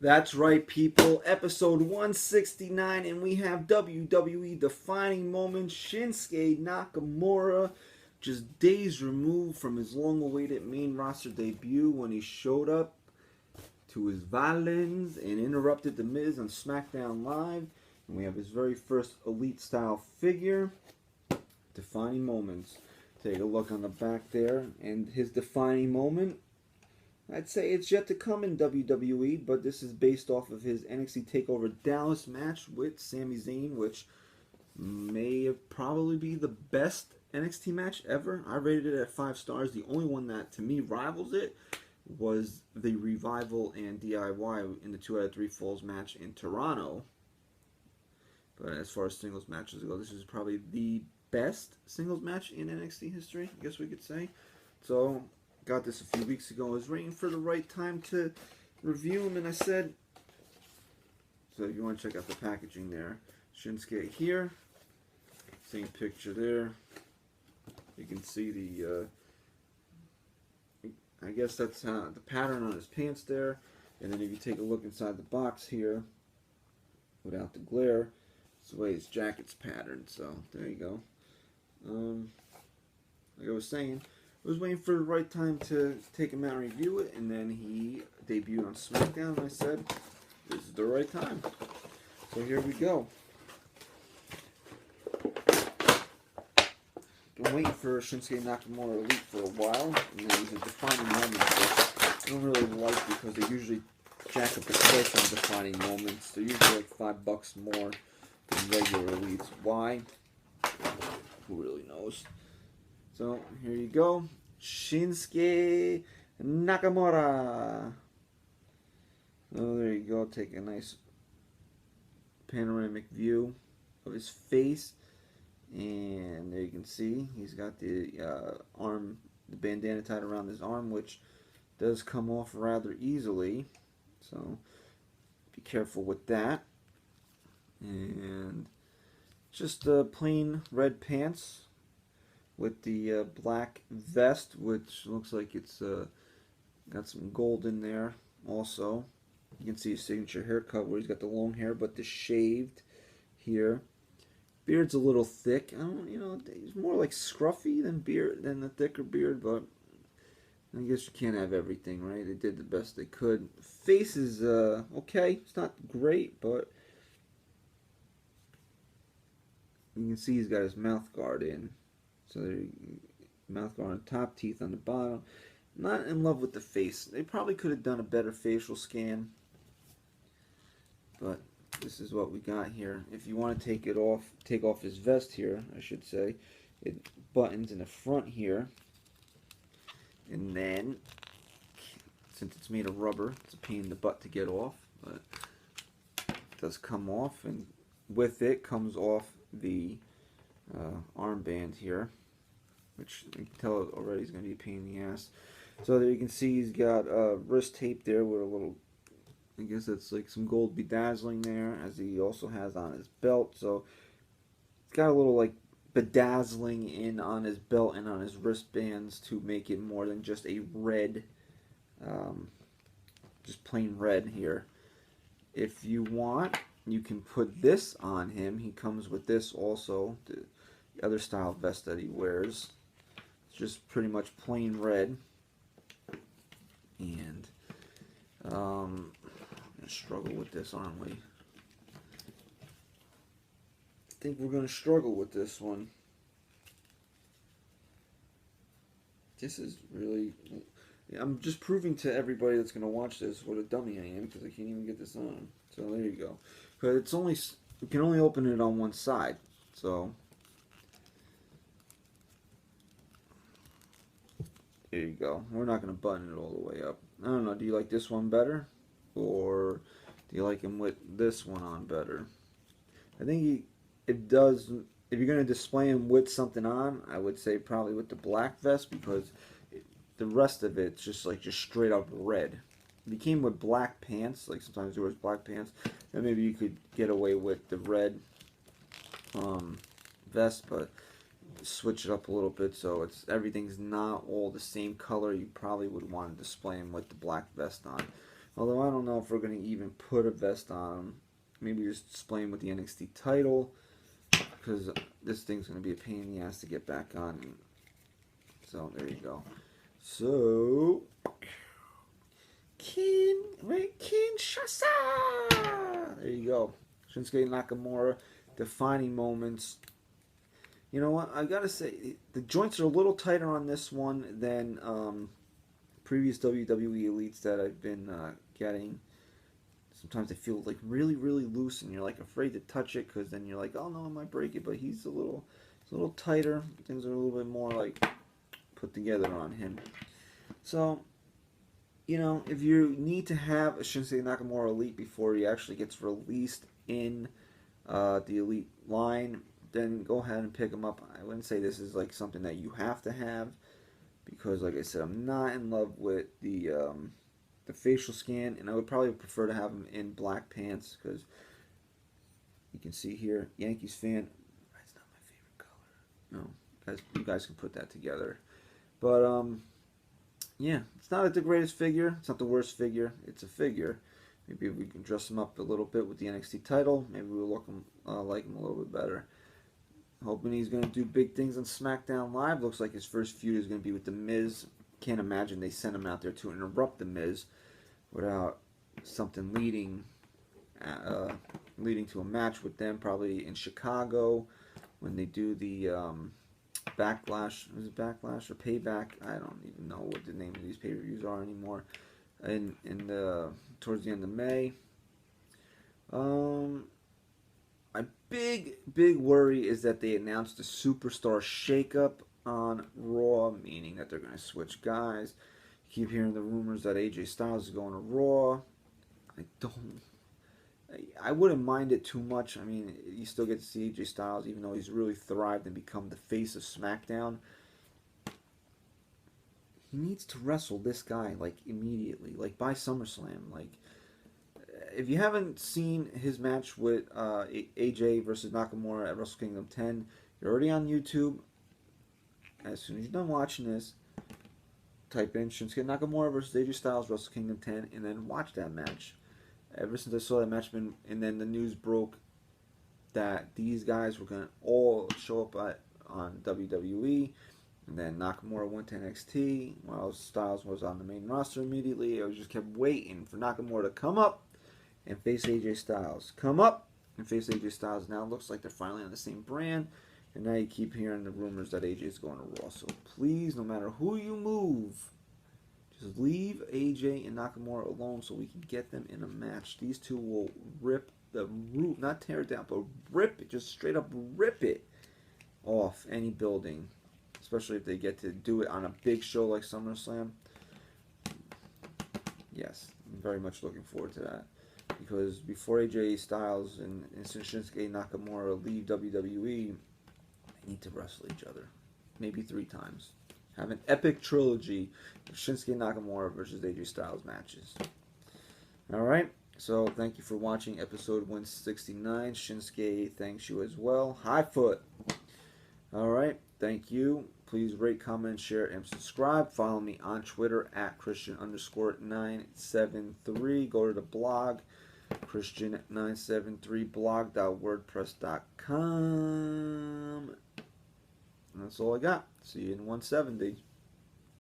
That's right, people. Episode 169, and we have WWE defining moment Shinsuke Nakamura, just days removed from his long awaited main roster debut when he showed up to his violins and interrupted The Miz on SmackDown Live. And we have his very first Elite style figure. Defining moments. Take a look on the back there, and his defining moment. I'd say it's yet to come in WWE, but this is based off of his NXT TakeOver Dallas match with Sami Zayn, which may probably be the best NXT match ever. I rated it at 5 stars. The only one that, to me, rivals it was the Revival and DIY in the 2 out of 3 Falls match in Toronto. But as far as singles matches go, this is probably the best singles match in NXT history, I guess we could say. So, got this a few weeks ago. I was waiting for the right time to review them, and I said, so if you want to check out the packaging there, Shinsuke here, same picture there. You can see the, I guess that's the pattern on his pants there. And then if you take a look inside the box here, without the glare, it's the way his jacket's patterned. So there you go. Like I was saying, I was waiting for the right time to take him out and review it, and then he debuted on SmackDown, and I said, this is the right time. So here we go. Been waiting for Shinsuke Nakamura Elite for a while, and then he's a defining moment, which I don't really like because they usually jack up the price on defining moments. They're usually like $5 more than regular Elites. Why? Who really knows? So, here you go. Shinsuke Nakamura. Oh, there you go. Take a nice panoramic view of his face. And there you can see he's got the arm, the bandana tied around his arm, which does come off rather easily. So, be careful with that. And just plain red pants with the black vest, which looks like it's got some gold in there also. You can see his signature haircut where he's got the long hair, but the shaved here. Beard's a little thick. I don't, he's more like scruffy than the thicker beard, but I guess you can't have everything, right? They did the best they could. Face is okay. It's not great, but you can see he's got his mouth guard in. So mouth guard on top, teeth on the bottom. Not in love with the face. They probably could have done a better facial scan. But this is what we got here. If you want to take off his vest here, I should say. It buttons in the front here. And then, since it's made of rubber, it's a pain in the butt to get off. But it does come off. And with it comes off the armband here, which you can tell already is going to be a pain in the ass. So there you can see he's got wrist tape there with a little, I guess that's like some gold bedazzling there, as he also has on his belt. So it's got a little like bedazzling in on his belt and on his wristbands to make it more than just a red, just plain red here. If you want, you can put this on him. He comes with this also, the other style vest that he wears. It's just pretty much plain red. And I'm going to struggle with this, aren't we? I think we're going to struggle with this one. This is really... I'm just proving to everybody that's going to watch this what a dummy I am, because I can't even get this on. So there you go. But it's only... You can only open it on one side. So... There you go. We're not going to button it all the way up. I don't know. Do you like this one better? Or do you like him with this one on better? I think it does. If you're going to display him with something on, I would say probably with the black vest, because the rest of it's just straight up red. If he came with black pants, like sometimes he wears black pants, then maybe you could get away with the red vest, but switch it up a little bit so everything's not all the same color. You probably would want to display him with the black vest on. Although I don't know if we're going to even put a vest on him. Maybe just display him with the NXT title, because this thing's going to be a pain in the ass to get back on. So there you go. So Kinshasa. There you go. Shinsuke Nakamura, defining moments. You know what? I gotta say, the joints are a little tighter on this one than previous WWE elites that I've been getting. Sometimes they feel like really, really loose, and you're like afraid to touch it because then you're like, oh no, I might break it. But he's a little tighter. Things are a little bit more like put together on him. So, you know, if you need to have a Shinsuke Nakamura elite before he actually gets released in the elite line, then go ahead and pick him up. I wouldn't say this is like something that you have to have, because like I said, I'm not in love with the facial scan, and I would probably prefer to have him in black pants, because you can see here, Yankees fan. That's not my favorite color. No, you guys can put that together. But yeah, it's not the greatest figure. It's not the worst figure. It's a figure. Maybe we can dress him up a little bit with the NXT title. Maybe we'll look him, like him a little bit better. Hoping he's going to do big things on SmackDown Live. Looks like his first feud is going to be with The Miz. Can't imagine they sent him out there to interrupt The Miz without something leading to a match with them, probably in Chicago when they do the Backlash. Was it Backlash or Payback? I don't even know what the name of these pay-per-views are anymore. Towards the end of May. My big worry is that they announced a superstar shakeup on Raw, meaning that they're going to switch guys. You keep hearing the rumors that AJ Styles is going to Raw. I wouldn't mind it too much. I mean, you still get to see AJ Styles, even though he's really thrived and become the face of SmackDown. He needs to wrestle this guy, like, immediately, like, by SummerSlam. Like, if you haven't seen his match with AJ versus Nakamura at Wrestle Kingdom 10, you're already on YouTube. As soon as you're done watching this, type in Shinsuke Nakamura versus AJ Styles, Wrestle Kingdom 10, and then watch that match. Ever since I saw that match, and then the news broke that these guys were going to all show up on WWE, and then Nakamura went to NXT, while Styles was on the main roster immediately. I just kept waiting for Nakamura to come up and face AJ Styles. Come up and face AJ Styles. Now it looks like they're finally on the same brand, and now you keep hearing the rumors that AJ is going to Raw. So please, no matter who you move, just leave AJ and Nakamura alone so we can get them in a match. These two will rip the roof, not tear it down, but rip it, just straight up rip it off any building, especially if they get to do it on a big show like SummerSlam. Yes, I'm very much looking forward to that, because before AJ Styles and Shinsuke Nakamura leave WWE, they need to wrestle each other, maybe 3 times. Have an epic trilogy of Shinsuke Nakamura versus AJ Styles matches. Alright, so thank you for watching episode 169. Shinsuke thanks you as well. High foot. Alright, thank you. Please rate, comment, share, and subscribe. Follow me on Twitter at Christian_973. Go to the blog, Christian973blog.wordpress.com. And that's all I got. See you in 170.